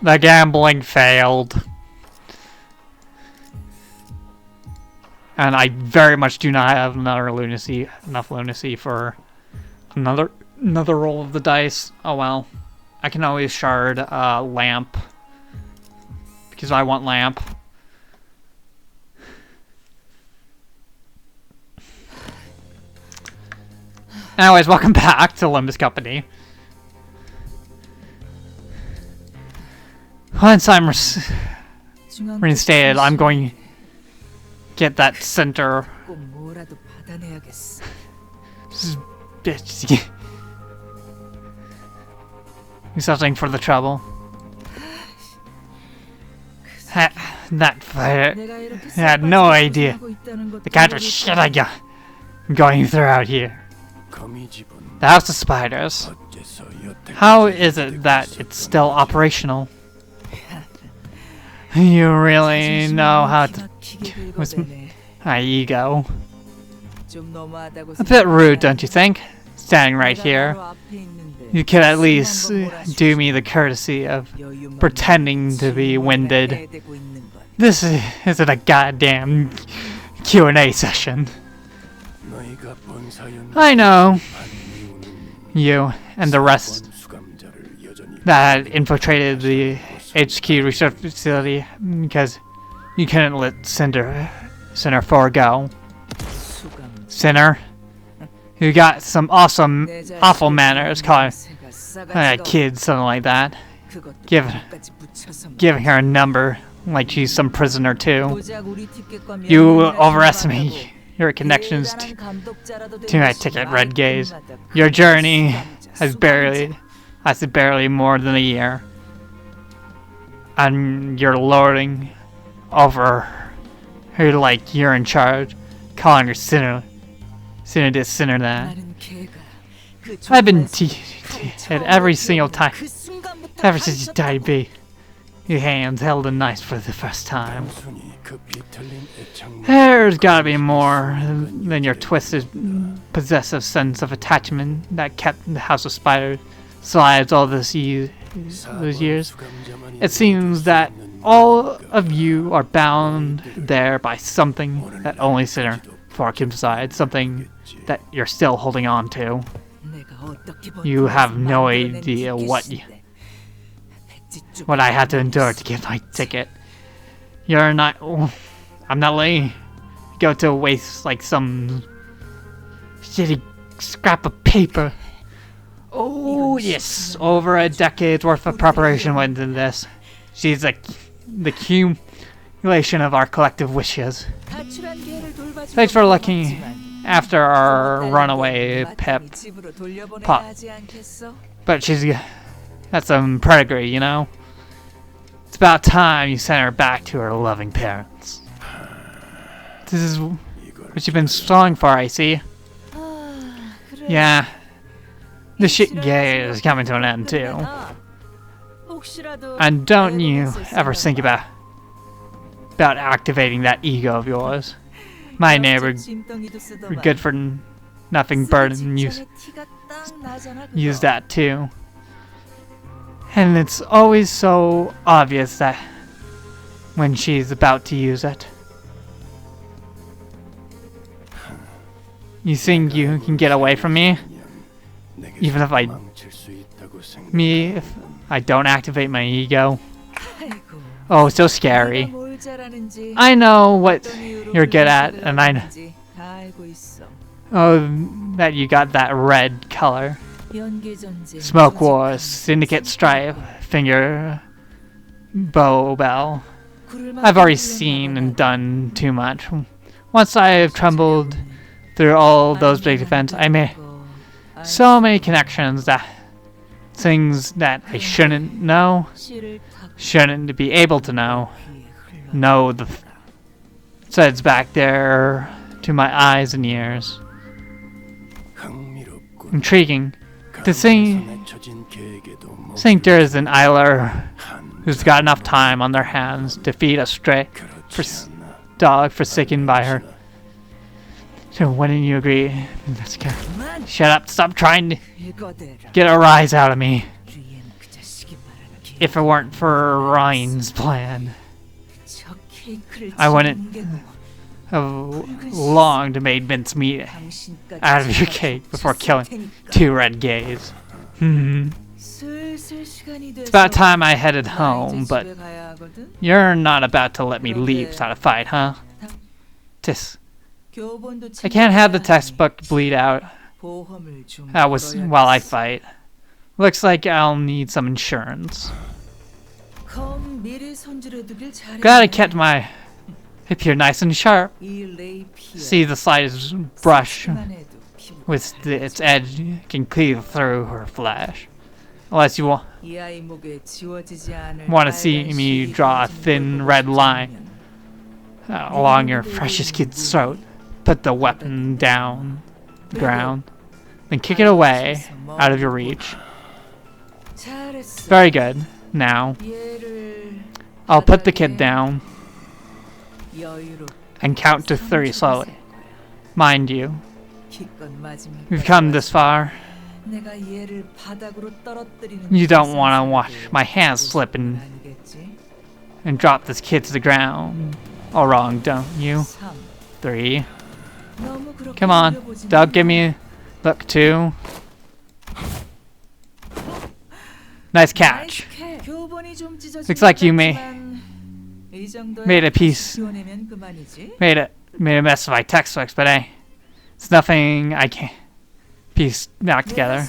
The gambling failed. And I very much do not have enough lunacy for another roll of the dice. Oh well. I can always shard lamp. Because I want lamp. Anyways, welcome back to Limbus Company. Once I'm reinstated, I'm going to get that center. Bitch. Do something for the trouble. That fire. I had no idea the kind of shit I got going through out here. The House of Spiders. How is it that it's still operational? You really know how to... What's my ego? A bit rude, don't you think? Standing right here. You could at least do me the courtesy of pretending to be winded. This isn't a goddamn Q&A session. I know you and the rest that infiltrated the HQ research facility because you couldn't let Sinner forego. Sinner, who got some awful manners calling a kid something like that, giving her a number like she's some prisoner too. You overestimate your connections to my ticket, Red Gaze. Your journey has barely more than a year. And you're lording over her like you're in charge, calling her sinner this, sinner that. I've been at every single time, ever since you died, B. Your hands held a knife for the first time. There's gotta be more than your twisted, possessive sense of attachment that kept the House of Spiders alive all those years. It seems that all of you are bound there by something that only Sinner can decide, something that you're still holding on to. You have no idea what I had to endure to get my ticket. I'm not letting you go to waste like some shitty scrap of paper. Oh yes, over a decade's worth of preparation went into this. She's the accumulation of our collective wishes. Thanks for looking after our runaway pup. But that's some pedigree, you know? It's about time you sent her back to her loving parents. This is what you've been stalling for, I see. Yeah. The shit gay is coming to an end, too. And don't you ever think about activating that ego of yours. My neighbor, good for nothing burden, use that too. And it's always so obvious that when she's about to use it. You think you can get away from me? Even if I don't activate my ego? Oh, so scary. I know what you're good at, and that you got that red color. Smoke Wars, Syndicate Stripe, Finger, Bow Bell. I've already seen and done too much. Once I have trembled through all those big events, I made so many connections that things that I shouldn't know, shouldn't be able to know the threads back there to my eyes and ears. Intriguing. To think there's an idler who's got enough time on their hands to feed a stray dog forsaken by her. So when did you agree? Shut up, stop trying to get a rise out of me. If it weren't for Ryan's plan, I wouldn't have long made mincemeat out of your cake before killing 2 red gays. It's about time I headed home, but you're not about to let me leave without a fight, huh? Tis. I can't have the textbook bleed out while I fight. Looks like I'll need some insurance. Glad I kept my hip here nice and sharp. See the slightest brush with its edge can cleave through her flesh. Unless you want to see me draw a thin red line along your precious kid's throat. Put the weapon down the ground, then kick it away out of your reach. Very good. Now, I'll put the kid down and count to 3 slowly. Mind you, we've come this far. You don't want to watch my hands slip and drop this kid to the ground. All wrong, don't you? 3. Come on, don't give me look 2. Nice catch. Looks like you made a mess of my textbooks, but hey, it's nothing I can't piece back together.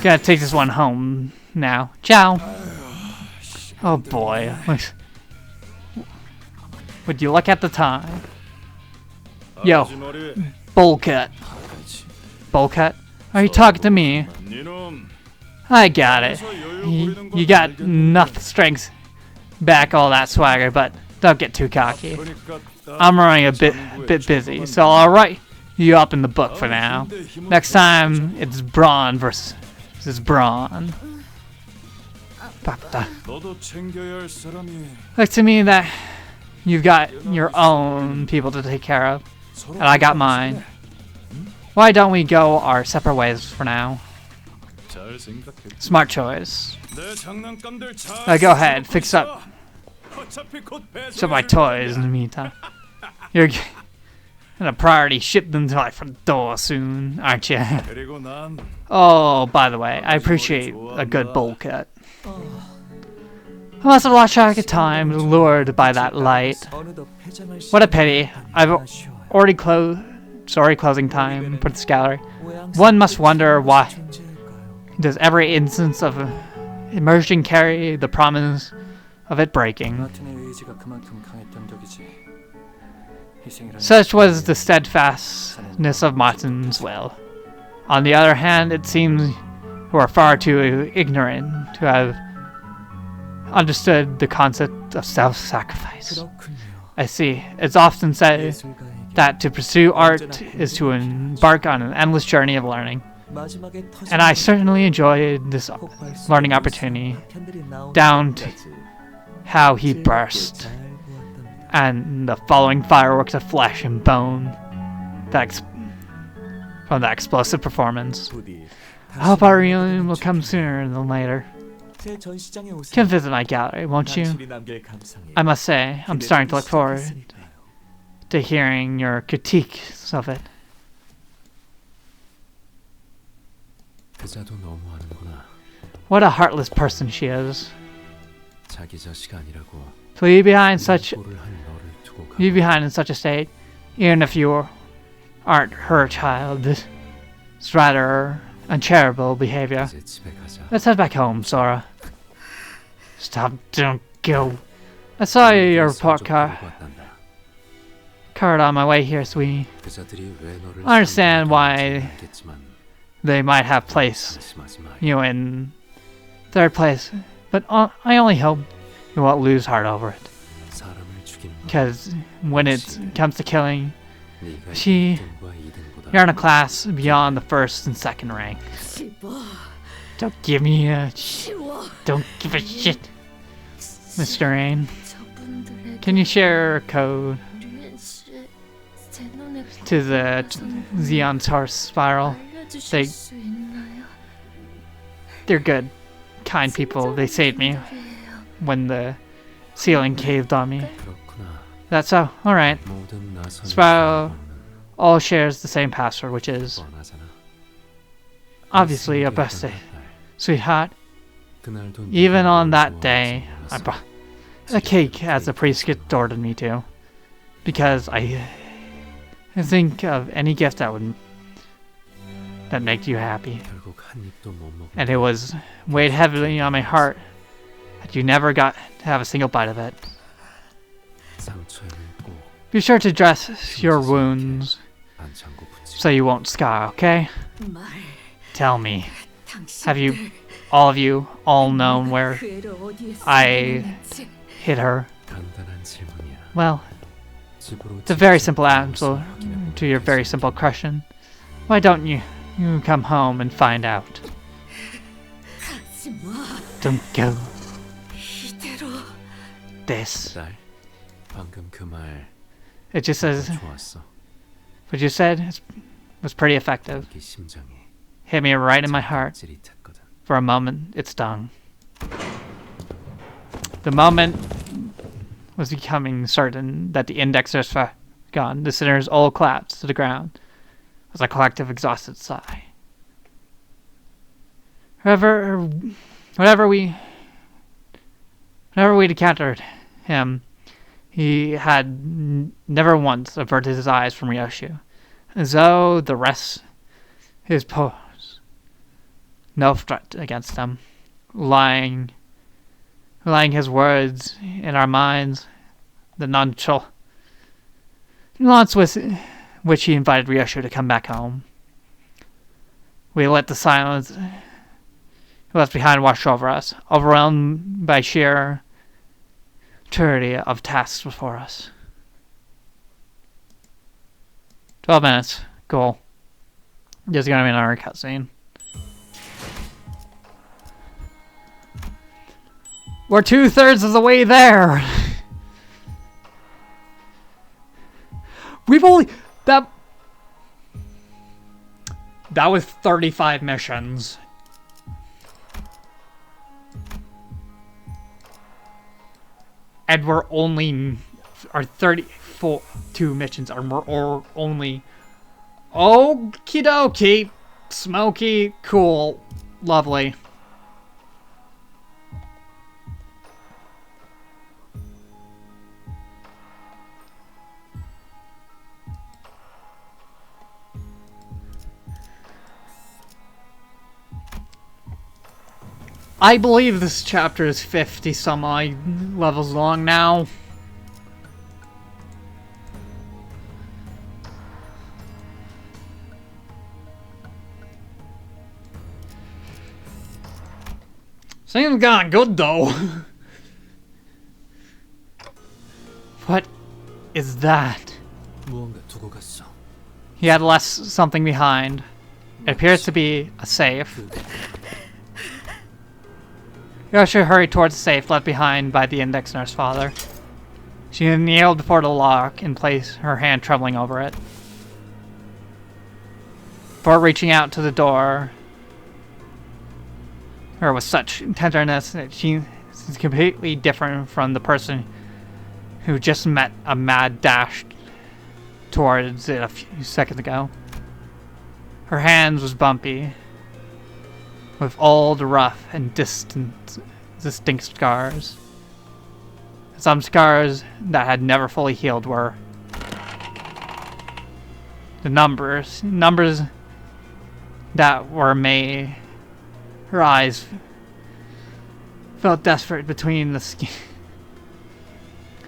Gotta take this one home now. Ciao. Oh boy. Would you look at the time? Yo, bowl cut. Bowl cut? Are you talking to me? I got it. You got enough strength back all that swagger, but don't get too cocky. I'm running a bit busy, so I'll write you up in the book for now. Next time, it's brawn versus brawn. Looks to me that you've got your own people to take care of, and I got mine. Why don't we go our separate ways for now? Smart choice. Go ahead, fix up some of my toys in the meantime. You're gonna priority ship them to my front door soon, aren't you? Oh, by the way, I appreciate a good bowl cut. I must have lost track of time, lured by that light. What a pity. I've already closing time for this gallery. One must wonder why does every instance of immersion carry the promise of it breaking. Such was the steadfastness of Martin's will. On the other hand, it seems we are far too ignorant to have understood the concept of self-sacrifice. I see. It's often said that to pursue art is to embark on an endless journey of learning. And I certainly enjoyed this learning opportunity, down to how he burst, and the following fireworks of flesh and bone from that explosive performance. I hope our reunion will come sooner than later. Come visit my gallery, won't you? I must say, I'm starting to look forward to hearing your critiques of it. What a heartless person she is. To leave behind in such a state, even if you aren't her child, it's rather uncharitable behavior. Let's head back home, Sora. Stop, don't go. I saw your report card on my way here, sweetie. I understand why they might have placed you in 3rd place, but I only hope you won't lose heart over it. Because when it comes to killing, you're in a class beyond the 1st and 2nd rank. Don't give me a don't give a shit, Mr. Rain. Can you share a code to the Xeon Source Spiral? They're good. kind people, they saved me when the ceiling caved on me. That's so? Alright. Spiral all shares the same password, which is obviously your birthday, sweetheart. Even on that day, I brought a cake as the priest ordered me to, because I think of any gift that make you happy. And it was weighed heavily on my heart that you never got to have a single bite of it. Be sure to dress your wounds so you won't scar, okay? Tell me, have you, all of you, all known where I hit her? Well, it's a very simple answer to your very simple question. Why don't you come home and find out? Don't go. This. It just says, what you said was pretty effective. Hit me right in my heart. For a moment, it stung. The moment was becoming certain that the indexers were gone. The sinners all collapsed to the ground with a collective exhausted sigh. Whenever we encountered him, he had never once averted his eyes from Ryoshu, as though the rest his pose no threat against them, lying his words in our minds, the nonchalance with which he invited Ryoshu to come back home. We let the silence left behind wash over us, overwhelmed by sheer maturity of tasks before us. 12 minutes. Cool. There's gonna be another cutscene. We're 2/3 of the way there! We've only... That was 35 missions. And we're only... Our 32 missions are only... Okie dokie. Smoky. Cool. Lovely. I believe this chapter is 50 some odd levels long now. Seems kinda good though. What is that? He had left something behind. It appears to be a safe. Ryoshu hurried towards the safe left behind by the index nurse father. She kneeled before the lock in place, her hand trembling over it. Before reaching out to the door, her with such tenderness that she is completely different from the person who just met a mad dash towards it a few seconds ago. Her hands was bumpy, with old, rough, and distinct scars. Some scars that had never fully healed were the numbers that were made. Her eyes felt desperate between the skin.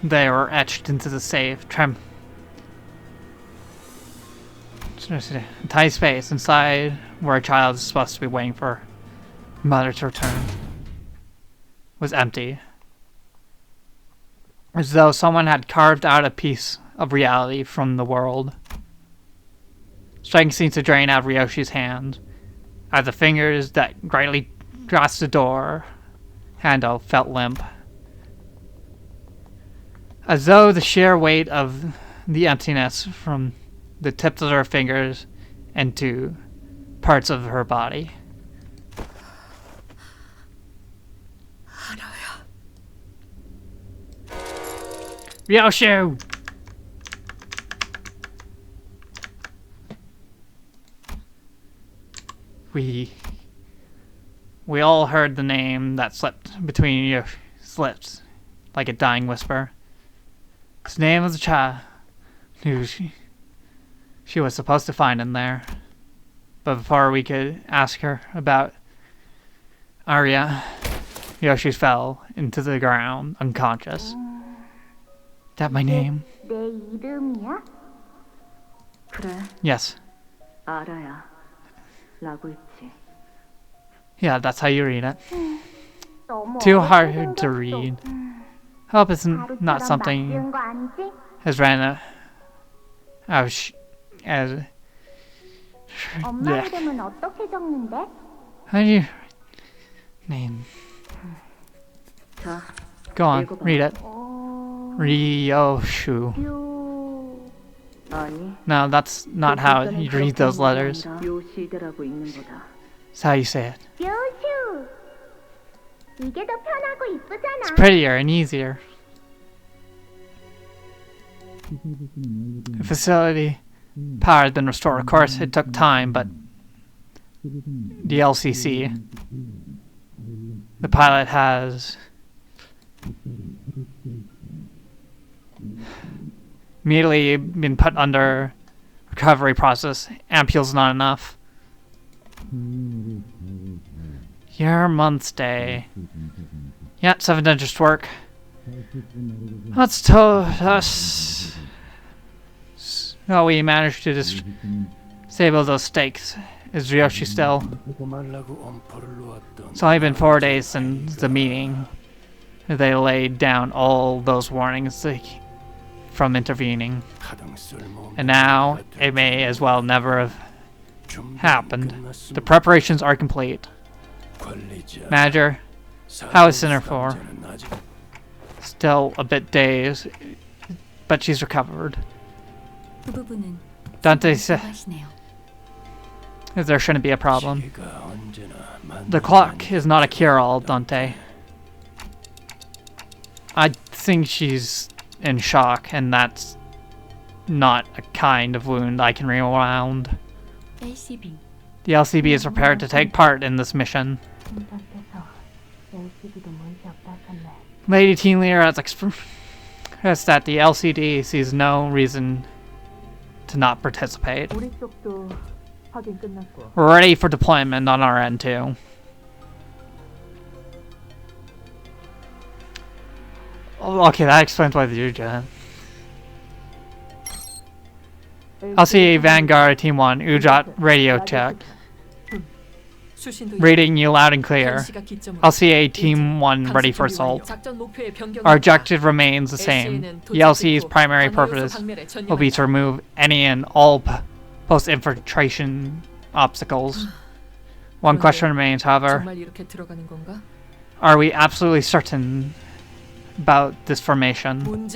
They were etched into the safe, a tiny space inside where a child is supposed to be waiting for mother to return was empty, as though someone had carved out a piece of reality from the world. Striking seemed to drain out Ryoshi's hand, as the fingers that greatly grasped the door handle felt limp, as though the sheer weight of the emptiness from the tips of her fingers and to parts of her body. Ryoshu! We all heard the name that slipped between your lips, like a dying whisper. His name was a child who she was supposed to find in there. But before we could ask her about Arya, Yoshi fell into the ground, unconscious. That my name? Yes. Yeah, that's how you read it. Too hard to read. Hope it's not something as random as how do you name? Go on, read it. Ryoshu. No, that's not how you read those letters. That's how you say it. It's prettier and easier. The facility power has been restored. Of course, it took time, but the LCC, the pilot has immediately been put under recovery process. Ampule's not enough. Your month's day. Yeah, 7 dentist work. That's us. Oh, we managed to disable those stakes. Is Ryoshi still? It's only been 4 days since the meeting. They laid down all those warnings from intervening. And now, it may as well never have happened. The preparations are complete. Manager, how is Sinner for? Still a bit dazed, but she's recovered. Dante said there shouldn't be a problem. The clock is not a cure-all, Dante. I think she's in shock, and that's not a kind of wound I can rewound. The LCB is prepared to take part in this mission. Lady Team Leader has expressed that the LCD sees no reason to not participate. We're ready for deployment on our end too. Okay, that explains why they do that. LCA Vanguard Team 1, Ujat radio check. Reading you loud and clear. LCA Team 1 ready for assault. Our objective remains the same. The LC's primary purpose will be to remove any and all post-infiltration obstacles. One question remains, however. Are we absolutely certain about this formation?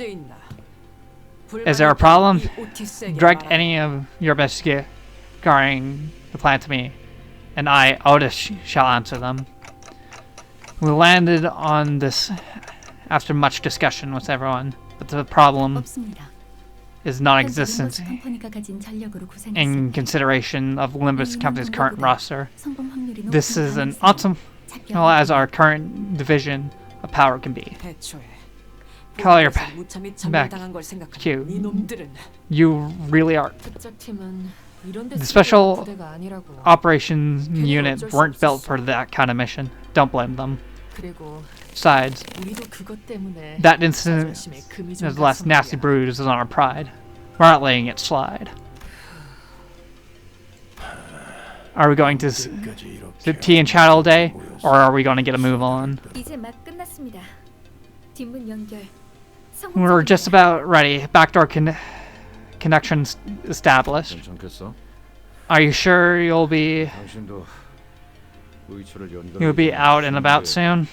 Is there a problem? Direct any of your best regarding the plan to me, and I, Otis, shall answer them. We landed on this after much discussion with everyone, but the problem is non-existent in consideration of Limbus Company's current roster. This is an optimal as our current division of power can be. Call your back. Q. You really are. The special operations units weren't built for that kind of mission. Don't blame them. Besides, that incident has left nasty bruises on our pride. We're not letting it slide. Are we going to sip tea and chat all day, or are we going to get a move on? We're just about ready. Backdoor connections established. Are you sure you'll be out and about soon?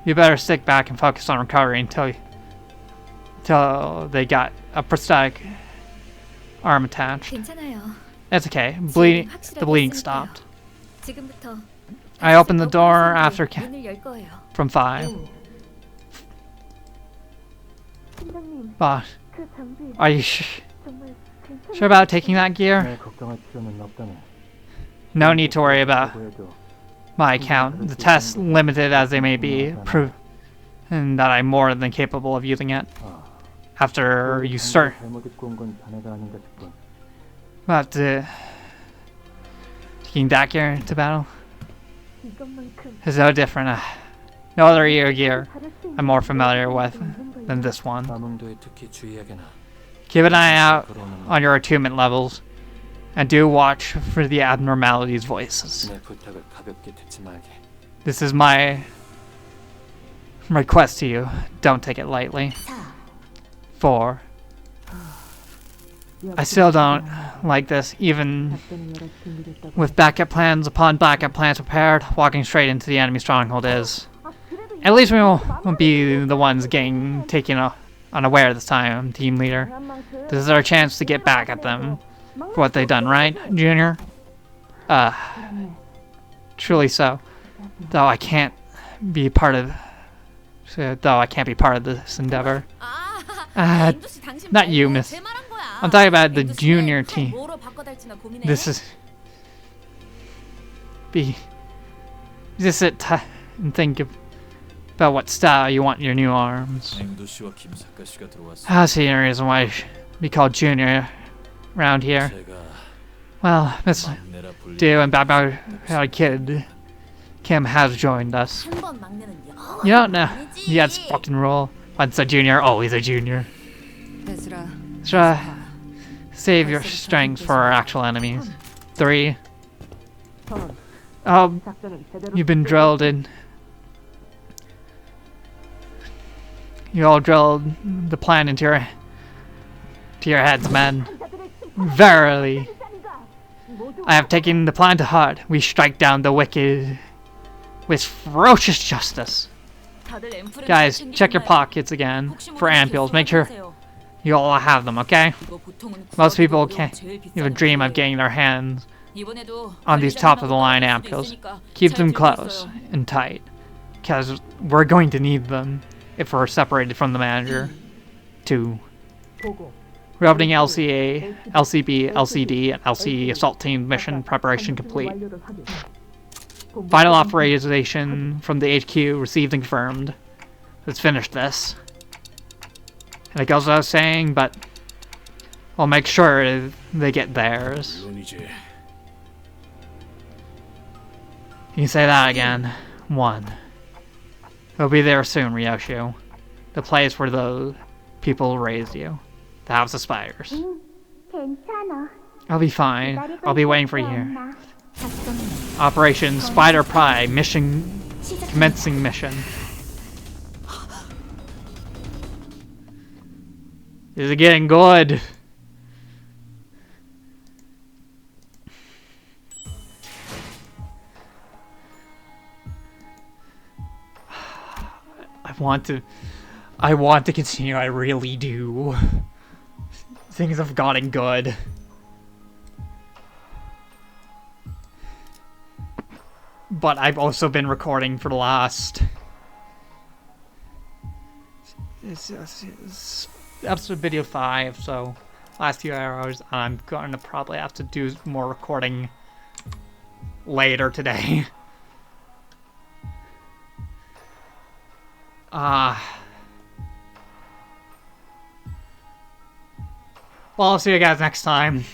You better stick back and focus on recovery until they got a prosthetic arm attached. It's okay. The bleeding stopped. I opened the door after from 5. But are you sure about taking that gear? No need to worry about my account. The tests, limited as they may be, prove that I'm more than capable of using it. After you start... But, taking that gear into battle is no different. No other gear I'm more familiar with than this one. Keep an eye out on your attunement levels, and do watch for the abnormalities' voices. This is my request to you. Don't take it lightly. 4. I still don't like this, even with backup plans upon backup plans prepared. Walking straight into the enemy stronghold is. At least we won't be the ones getting taken unaware this time, team leader. This is our chance to get back at them for what they've done, right, Junior? Truly so. Though I can't be part of this endeavor. Not you, miss. I'm talking about the junior team. This is... Just sit and think about what style you want in your new arms. I see no reason why I should be called Junior around here. Well, Miss Do and Baba Kid Kim has joined us. You don't know. Yeah, it's fucking rule. Once a junior, always a junior. Save your strength for our actual enemies. 3. Oh, you've been drilled in. You all drilled the plan into your heads, men. Verily, I have taken the plan to heart. We strike down the wicked with ferocious justice. Guys, check your pockets again for ampules. Make sure you all have them, okay? Most people can't even dream of getting their hands on these top-of-the-line ampules. Keep them close and tight, because we're going to need them if we're separated from the manager. 2. Reopening LCA, LCB, LCD, and LCE assault team mission preparation complete. Final authorization from the HQ received and confirmed. Let's finish this. And it goes without saying, but I'll make sure they get theirs. You can say that again. 1. We'll be there soon, Ryoshu. The place where the people raised you. The House of Spiders. I'll be fine. I'll be waiting for you here. Operation Spider Pride. Mission... Commencing mission. This is getting good. I want to continue, I really do. Things have gotten good. But I've also been recording for the last... It's episode video 5, so last few hours. I'm going to probably have to do more recording later today. Well, I'll see you guys next time.